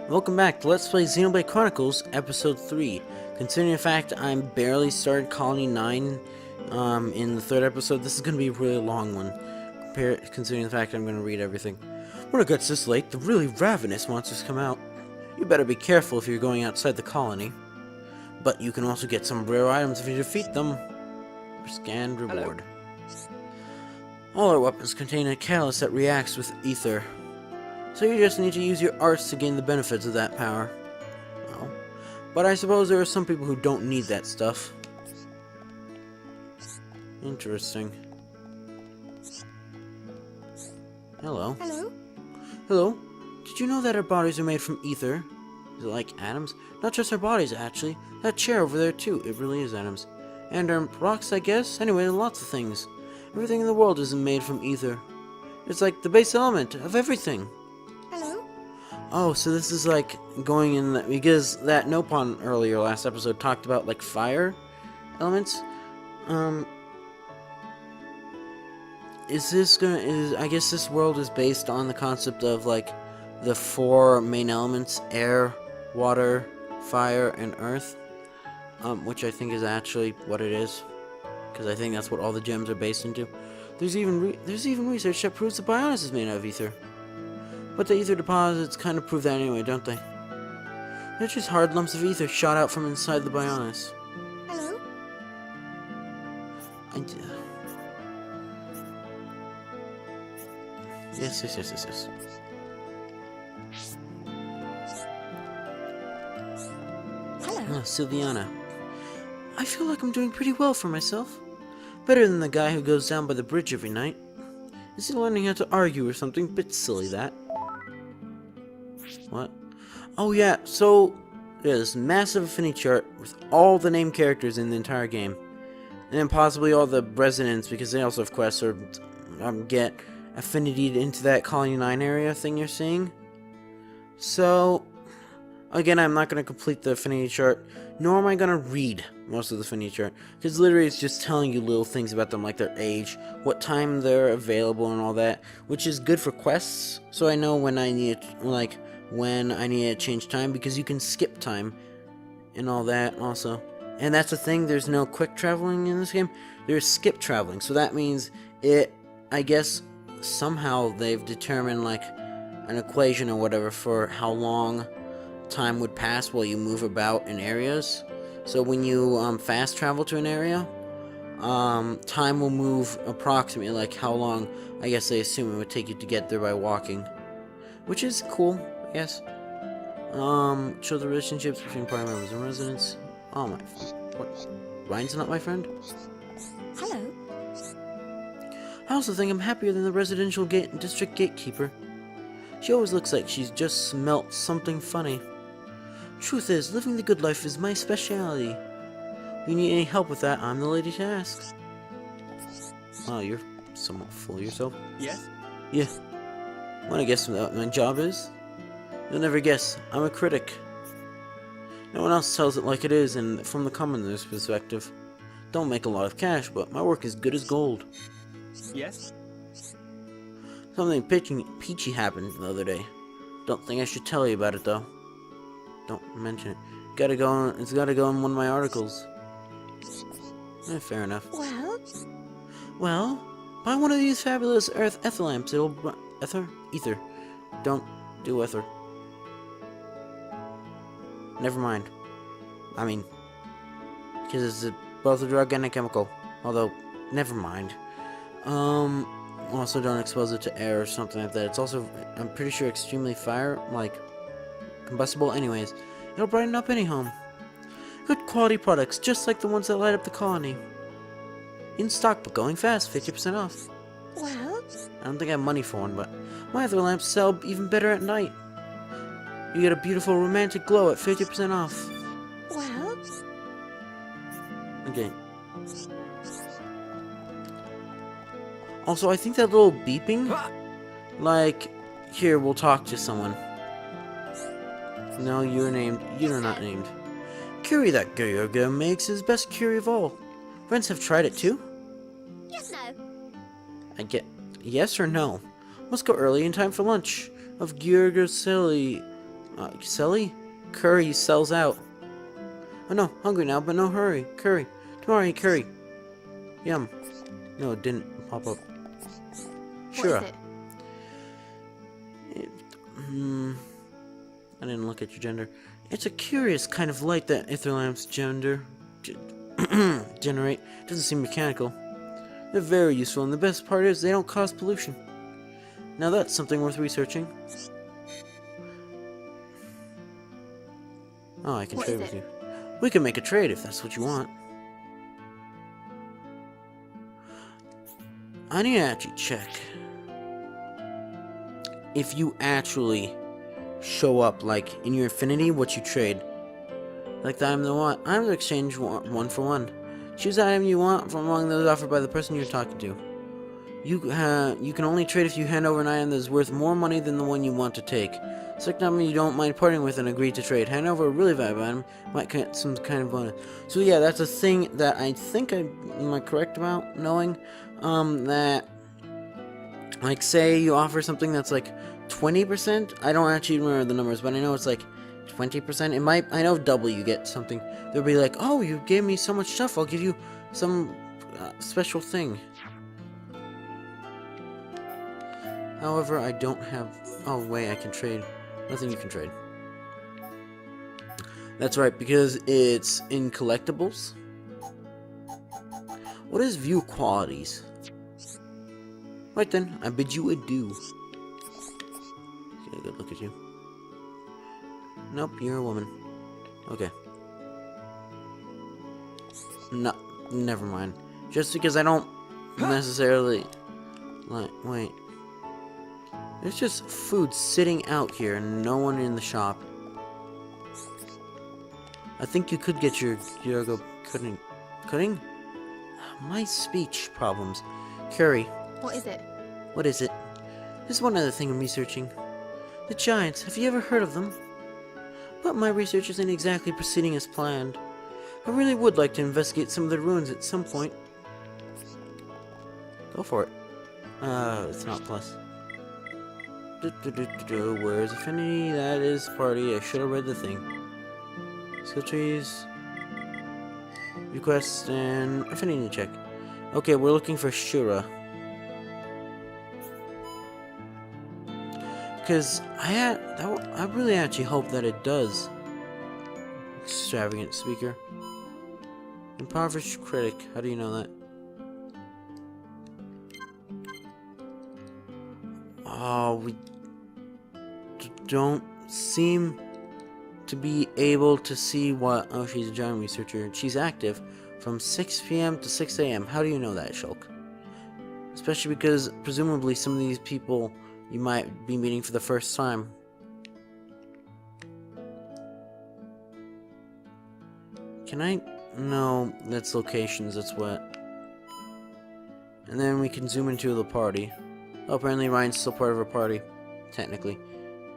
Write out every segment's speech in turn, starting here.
Welcome back to Let's Play Xenoblade Chronicles, Episode 3. Considering the fact I'm barely started Colony 9 in the third episode, this is going to be a really long one, considering the fact I'm going to read everything. When it gets this late, the really ravenous monsters come out. You better be careful if you're going outside the colony. But you can also get some rare items if you defeat them. Scanned reward. All our weapons contain a catalyst that reacts with ether. So you just need to use your arts to gain the benefits of that power. Well, but I suppose there are some people who don't need that stuff. Interesting. Hello. Hello? Hello. Did you know that our bodies are made from ether? Is it like atoms? Not just our bodies, actually. That chair over there, too. It really is atoms. And rocks, I guess? Anyway, lots of things. Everything in the world isn't made from ether. It's like the base element of everything. Hello? Oh, so this is like going in the, because that Nopon earlier last episode talked about like fire elements. I guess this world is based on the concept of like the four main elements: air, water, fire, and earth. Which I think is actually what it is, because I think that's what all the gems are based into. There's even research that proves the Bionis is made out of ether. But the ether deposits kind of prove that anyway, don't they? They're just hard lumps of ether shot out from inside the Bionis. Hello? Yes. Hello? Oh, Sylviana. I feel like I'm doing pretty well for myself. Better than the guy who goes down by the bridge every night. Is he learning how to argue or something? Bit silly, that. What? Oh yeah, so there's this massive affinity chart with all the named characters in the entire game. And then possibly all the residents, because they also have quests or get affinity into that Colony 9 area thing you're seeing. So, again, I'm not going to complete the affinity chart, nor am I going to read most of the affinity chart, because literally it's just telling you little things about them, like their age, what time they're available and all that, which is good for quests, so I know when I need to change time, because you can skip time and all that also. And that's the thing, there's no quick traveling in this game, there's skip traveling, so that means I guess somehow they've determined like an equation or whatever for how long time would pass while you move about in areas. So when you fast travel to an area, time will move approximately like how long, I guess they assume it would take you to get there by walking. Which is cool, I guess. Show the relationships between party members and residents. Oh my, what? Ryan's not my friend? Hello? I also think I'm happier than the residential district gatekeeper. She always looks like she's just smelt something funny. Truth is, living the good life is my specialty. If you need any help with that, I'm the lady to ask. Wow, you're somewhat full of yourself. Yes? Yeah. Wanna guess what my job is? You'll never guess. I'm a critic. No one else tells it like it is, and from the commoner's perspective. Don't make a lot of cash, but my work is good as gold. Yes? Something peachy happened the other day. Don't think I should tell you about it, though. Don't mention it. It's gotta go in one of my articles. Fair enough. Well, buy one of these fabulous earth ether lamps. Ether. Don't do ether. Never mind. I mean, because it's both a drug and a chemical. Although, never mind. Also don't expose it to air or something like that. It's also, I'm pretty sure, extremely combustible. Anyways, it'll brighten up any home. Good quality products, just like the ones that light up the colony. In stock, but going fast, 50% off. Well? I don't think I have money for one, but my other lamps sell even better at night. You get a beautiful romantic glow at 50% off. Well? Okay. Also, I think that little beeping, like, here, we'll talk to someone. No, you're named. You're not named. Curry that Gyurga makes is best curry of all. Friends have tried it too? Yes, no. I get yes or no. Must go early in time for lunch. Of Gyurga silly Selly? Curry sells out. Oh no, hungry now, but no hurry. Curry. Tomorrow I eat curry. Yum. No, it didn't pop up. Sure. What is it? I didn't look at your gender. It's a curious kind of light that ether lamps generate. Doesn't seem mechanical. They're very useful, and the best part is they don't cause pollution. Now that's something worth researching. Oh, I can trade with you. We can make a trade if that's what you want. I need to actually check if you actually show up, like, in your affinity, what you trade. Like the item you want. Items exchange one for one. Choose the item you want from among those offered by the person you're talking to. You can only trade if you hand over an item that is worth more money than the one you want to take. Select an item you don't mind parting with and agree to trade. Hand over a really valuable item, might get some kind of bonus. So yeah, that's a thing that I think am I correct about knowing? That, like, say you offer something that's like 20%. I don't actually remember the numbers, but I know it's like 20%. It might, I know double you get something. They'll be like, oh, you gave me so much stuff, I'll give you some special thing. However, I don't have, oh wait, I can trade. Nothing you can trade. That's right, because it's in collectibles. What is view qualities? Right then, I bid you adieu. Okay, good look at you. Nope, you're a woman. Okay. No, never mind. Just because I don't necessarily... Like, wait. There's just food sitting out here and no one in the shop. I think you could get your go cutting. Cutting? My speech problems. Curry. What is it? What is it? There's one other thing I'm researching. The giants. Have you ever heard of them? But my research isn't exactly proceeding as planned. I really would like to investigate some of the ruins at some point. Go for it. It's not plus. Where's affinity? That is party. I should have read the thing. Skill trees. Request and affinity check. Okay, we're looking for Shura. Because I really actually hope that it does. Extravagant speaker. Impoverished critic. How do you know that? Oh, we don't seem to be able to see what... Oh, she's a giant researcher. She's active from 6 p.m. to 6 a.m. How do you know that, Shulk? Especially because, presumably, some of these people you might be meeting for the first time. Can I... No, that's locations, that's what. And then we can zoom into the party. Oh, apparently Ryan's still part of our party. Technically.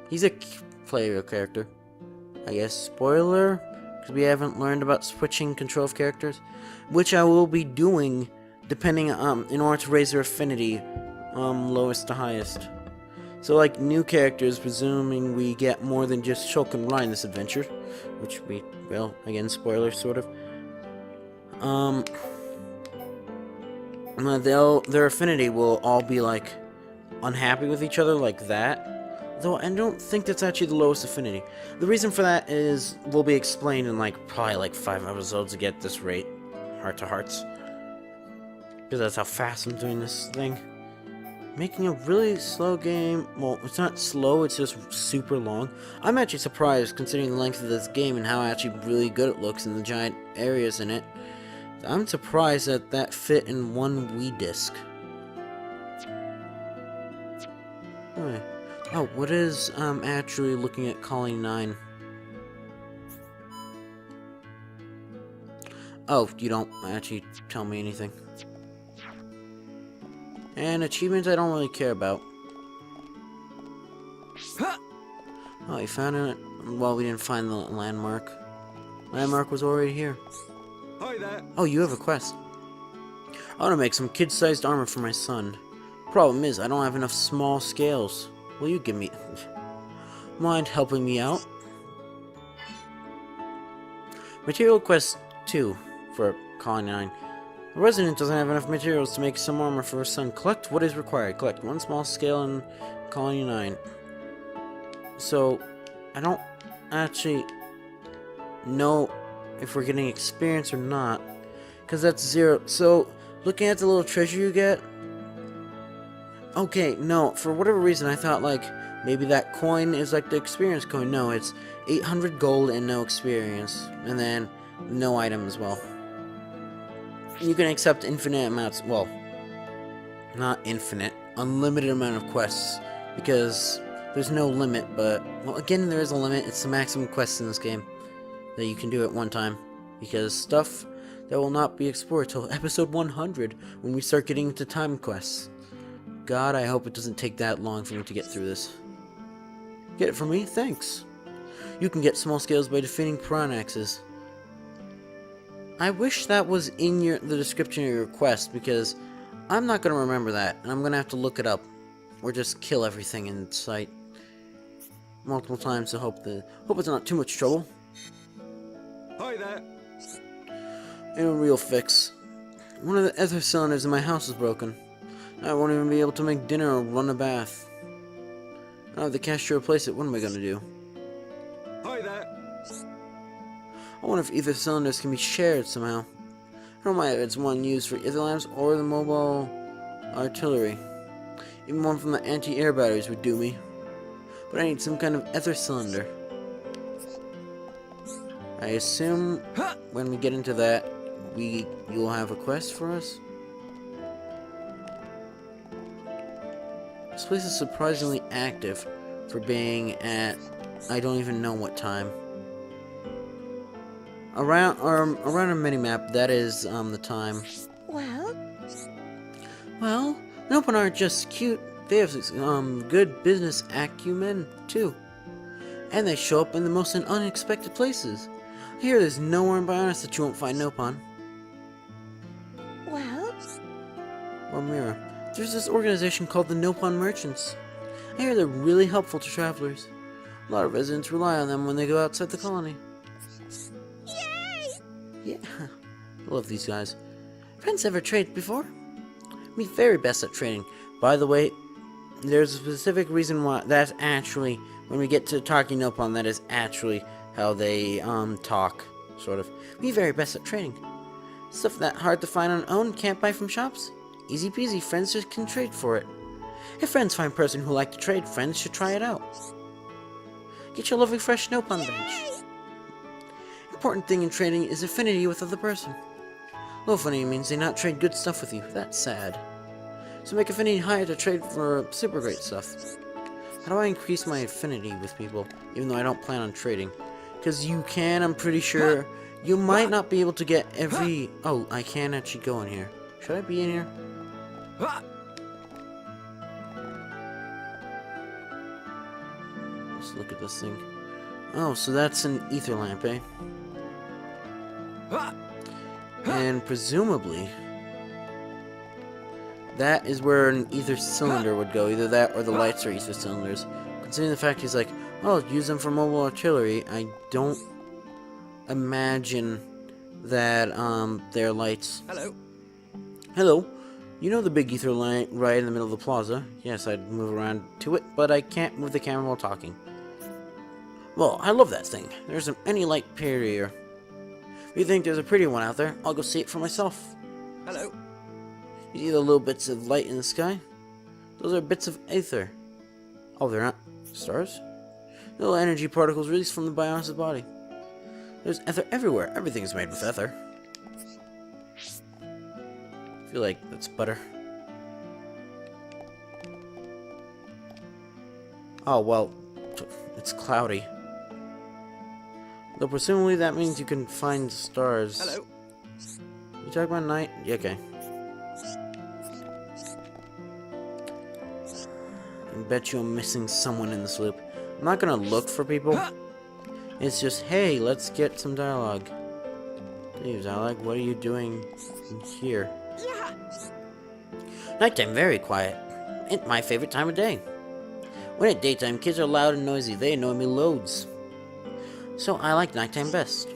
He's a player character. I guess. Spoiler? Because we haven't learned about switching control of characters. Which I will be doing, depending, in order to raise their affinity, lowest to highest. So, like, new characters, presuming we get more than just Shulk and Ryan this adventure. Which we, well, again, spoiler, sort of. Their affinity will all be, like, unhappy with each other like that. Though I don't think that's actually the lowest affinity. The reason for that is, will be explained in, like, probably, like, 5 episodes to get this rate. Heart to hearts. Because that's how fast I'm doing this thing. Making a really slow game. Well, it's not slow, it's just super long. I'm actually surprised considering the length of this game and how actually really good it looks and the giant areas in it. I'm surprised that that fit in one Wii disc. Anyway. Oh, what is actually looking at calling 9? Oh, you don't actually tell me anything. And achievements I don't really care about. Oh, you found it. Well, we didn't find the landmark. Landmark was already here. Hi there. Oh, you have a quest. I want to make some kid-sized armor for my son. Problem is, I don't have enough small scales. Will you give me... Mind helping me out? Material quest 2 for Colony 9. The resident doesn't have enough materials to make some armor for her son. Collect what is required. Collect one small scale in Colony 9. So, I don't actually know if we're getting experience or not, because that's 0. So, looking at the little treasure you get, okay, no, for whatever reason I thought like maybe that coin is like the experience coin. No, it's 800 gold and no experience, and then no item as well. You can accept infinite amounts, well, not infinite, unlimited amount of quests, because there's no limit, but, well, again, there is a limit. It's the maximum quests in this game that you can do at one time, because stuff that will not be explored till episode 100 when we start getting into time quests. God, I hope it doesn't take that long for me to get through this. Get it from me? Thanks. You can get small scales by defeating Piranhaxes. I wish that was in the description of your quest, because I'm not going to remember that, and I'm going to have to look it up, or just kill everything in sight multiple times to hope it's not too much trouble. Hi there. And a real fix. One of the ether cylinders in my house is broken. I won't even be able to make dinner or run a bath. I don't have the cash to replace it. What am I going to do? Hi there. I wonder if ether cylinders can be shared somehow. I don't mind if it's one used for ether lamps or the mobile artillery. Even one from the anti-air batteries would do me. But I need some kind of ether cylinder. I assume when we get into that, you'll have a quest for us. This place is surprisingly active for being at I don't even know what time. Around a minimap, that is the time. Well, Nope aren't just cute. They have good business acumen too, and they show up in the most unexpected places. I hear there's nowhere in Bionis that you won't find Nopon. well, Or Mira. There's this organization called the Nopon Merchants. I hear they're really helpful to travelers. A lot of residents rely on them when they go outside the colony. yay! Yeah, I love these guys. Friends ever traded before? Me very best at trading. By the way, there's a specific reason why that's actually, when we get to talking Nopon, that is actually how they talk, sort of. Me very best at trading. Stuff that hard to find on own, can't buy from shops. Easy peasy, friends just can trade for it. If friends find person who like to trade, friends should try it out. Get your lovely fresh Nopon bench. Important thing in trading is affinity with other person. Low affinity means they not trade good stuff with you. That's sad. So make affinity higher to trade for super great stuff. How do I increase my affinity with people, even though I don't plan on trading? Because you can, I'm pretty sure. You might not be able to get every... Oh, I can actually go in here. Should I be in here? Let's look at this thing. Oh, so that's an ether lamp, eh? And presumably, that is where an ether cylinder would go. Either that or the lights are ether cylinders. Considering the fact he's like, oh, use them for mobile artillery, I don't imagine that they're lights. Hello. Hello. You know the big ether light right in the middle of the plaza? Yes, I'd move around to it, but I can't move the camera while talking. Well, I love that thing. There isn't any light prettier. If you think there's a pretty one out there, I'll go see it for myself. Hello. You see the little bits of light in the sky? Those are bits of ether. Oh, they're not stars? Little energy particles released from the Bionis' body. There's ether everywhere. Everything's made with ether. I feel like that's butter. Oh, well, it's cloudy. Though presumably that means you can find stars. Hello. You talking about night? Yeah, okay. I bet you I'm missing someone in this loop. I'm not gonna look for people. It's just, hey, let's get some dialogue. Hey, dialogue, what are you doing here? Nighttime, very quiet. It's my favorite time of day. When at daytime, kids are loud and noisy. They annoy me loads. So I like nighttime best.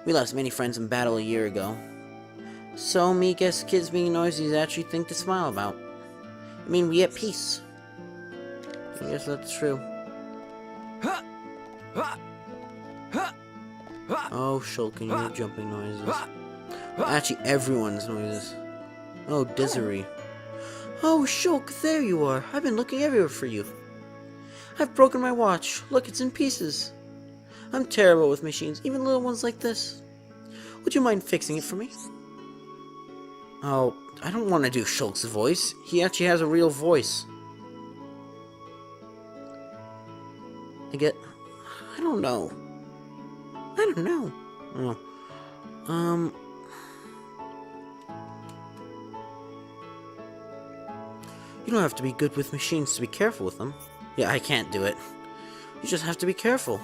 We lost many friends in battle a year ago. So me guess kids being noisy is actually thing to smile about. I mean, we at peace. I guess that's true. Oh, Shulk, and your jumping noises. Well, actually, everyone's noises. Oh, Desiree. Oh, Shulk, there you are. I've been looking everywhere for you. I've broken my watch. Look, it's in pieces. I'm terrible with machines, even little ones like this. Would you mind fixing it for me? Oh, I don't want to do Shulk's voice. He actually has a real voice. I don't know. Oh. You don't have to be good with machines to be careful with them. Yeah, I can't do it. You just have to be careful.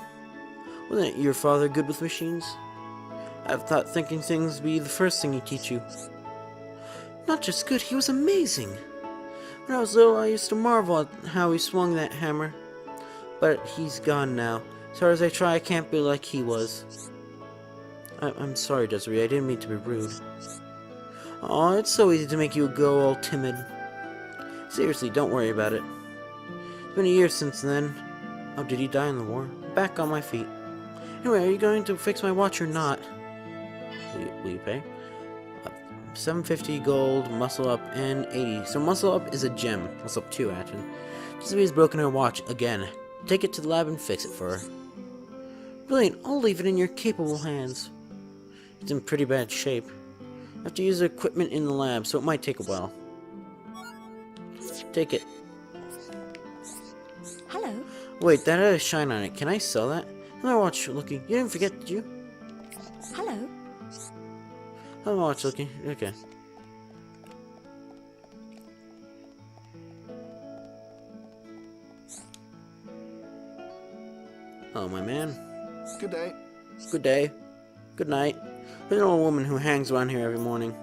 Wasn't your father good with machines? I've thought thinking things would be the first thing he'd teach you. Not just good, he was amazing. When I was little, I used to marvel at how he swung that hammer. But he's gone now. As hard as I try, I can't be like he was. I'm sorry, Desiree. I didn't mean to be rude. Aw, it's so easy to make you go all timid. Seriously, don't worry about it. It's been a year since then. Oh, did he die in the war? Back on my feet. Anyway, are you going to fix my watch or not? Will you pay? 750 gold, muscle up, and 80. So muscle up is a gem. Muscle up 2, actually. Desiree's broken her watch again. Take it to the lab and fix it for her. Brilliant. I'll leave it in your capable hands. It's in pretty bad shape. I have to use the equipment in the lab, so it might take a while. Take it. Hello. Wait, that had a shine on it. Can I sell that? How's my watch looking? You didn't forget, did you? Hello. How's my watch looking? Okay. Hello, my man. Good day. Good day. Good night. There's an old woman who hangs around here every morning.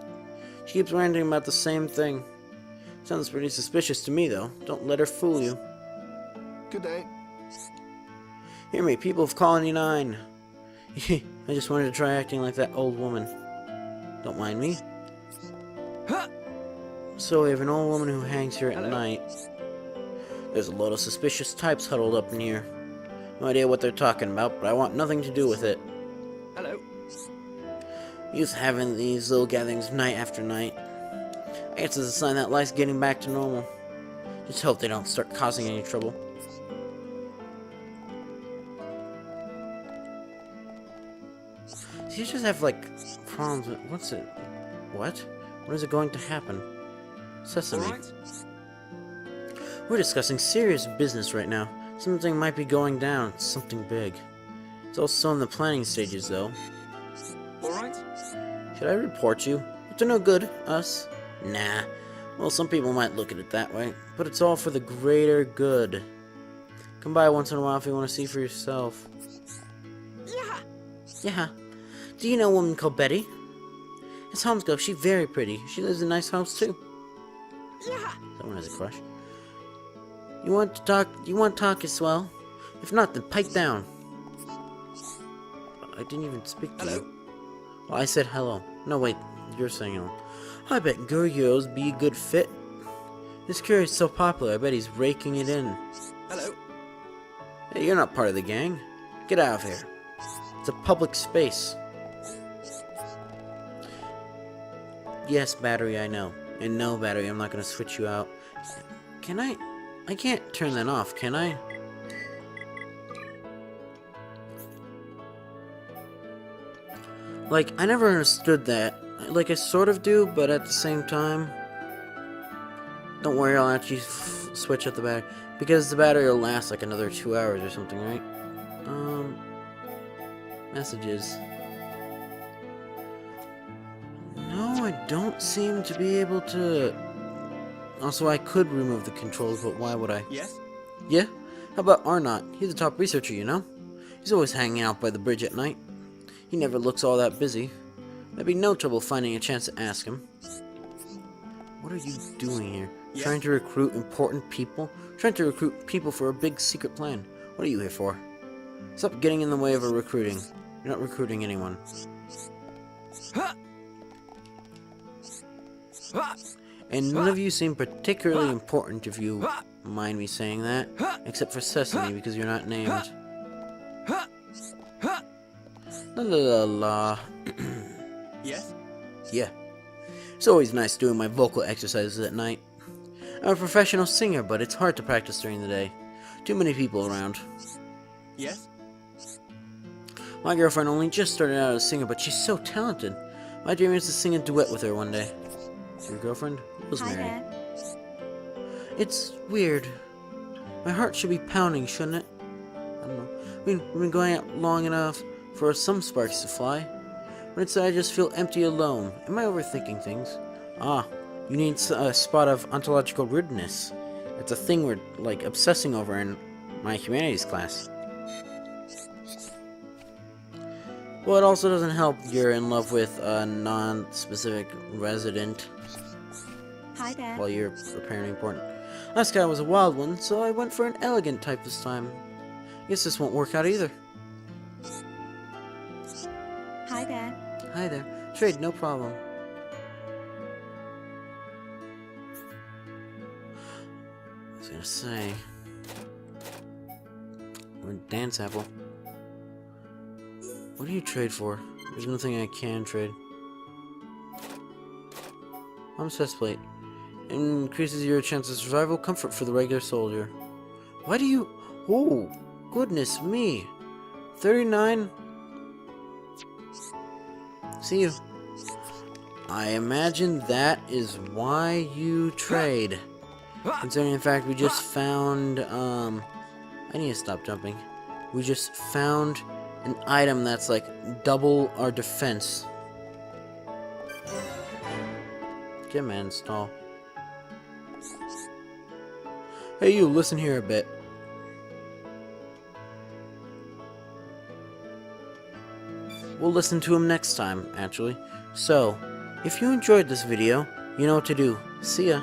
She keeps ranting about the same thing. Sounds pretty suspicious to me, though. Don't let her fool you. Good day. Hear me, people of Colony 9. I just wanted to try acting like that old woman. Don't mind me. So we have an old woman who hangs here at night. There's a lot of suspicious types huddled up in here. No idea what they're talking about, but I want nothing to do with it. Hello. Just having these little gatherings night after night. I guess it's a sign that life's getting back to normal. Just hope they don't start causing any trouble. Do you just have, like, problems with... What's it? What? When is it going to happen? Sesame. Alright. We're discussing serious business right now. Something might be going down. Something big. It's all still in the planning stages, though. Alright. Should I report you? Up to no good, us? Nah. Well, some people might look at it that way, but it's all for the greater good. Come by once in a while if you want to see for yourself. Yeah. Do you know a woman called Betty? As homes go, she's very pretty. She lives in a nice house, too. Someone has a crush. You want to talk as well? If not, then pipe down. I didn't even speak to you. Well, I said hello. No, wait. You're saying hello. I bet Gurgio's be a good fit. This cure is so popular, I bet he's raking it in. Hello. Hey, you're not part of the gang. Get out of here. It's a public space. Yes, battery, I know. And no, battery, I'm not gonna switch you out. Can I? I can't turn that off, can I? Like, I never understood that. Like, I sort of do, but at the same time... Don't worry, I'll actually switch out the battery. Because the battery will last like another 2 hours or something, right? Messages. No, I don't seem to be able to... Also, I could remove the controls, but why would I? Yes? Yeah? How about Arnott? He's a top researcher, you know? He's always hanging out by the bridge at night. He never looks all that busy. There'd be no trouble finding a chance to ask him. What are you doing here? Yes? Trying to recruit important people? Trying to recruit people for a big secret plan. What are you here for? Stop getting in the way of a recruiting. You're not recruiting anyone. And none of you seem particularly important, if you mind me saying that. Except for Sesame, because you're not named. La la la la. Yes? Yeah. It's always nice doing my vocal exercises at night. I'm a professional singer, but it's hard to practice during the day. Too many people around. Yes? My girlfriend only just started out as a singer, but she's so talented. My dream is to sing a duet with her one day. Your girlfriend? Rosemary. Hi there. It's weird. My heart should be pounding, shouldn't it? I don't know. We've been going out long enough for some sparks to fly. But inside I just feel empty alone. Am I overthinking things? Ah, you need a spot of ontological rudeness. It's a thing we're, like, obsessing over in my humanities class. Well, it also doesn't help you're in love with a non-specific resident. Hi there. While you're apparently important. Last guy was a wild one, so I went for an elegant type this time. Guess this won't work out either. Hi there. Hi there. Trade, no problem. I was gonna say... Dance apple. What do you trade for? There's nothing I can trade. Mom's chest plate. Increases your chance of survival. Comfort for the regular soldier. Why do you... Oh, goodness me. 39? See you. I imagine that is why you trade. Considering the fact we just found, I need to stop jumping. We just found an item that's like double our defense. Get man, stall. Hey you, listen here a bit. We'll listen to him next time, actually. So, if you enjoyed this video, you know what to do. See ya.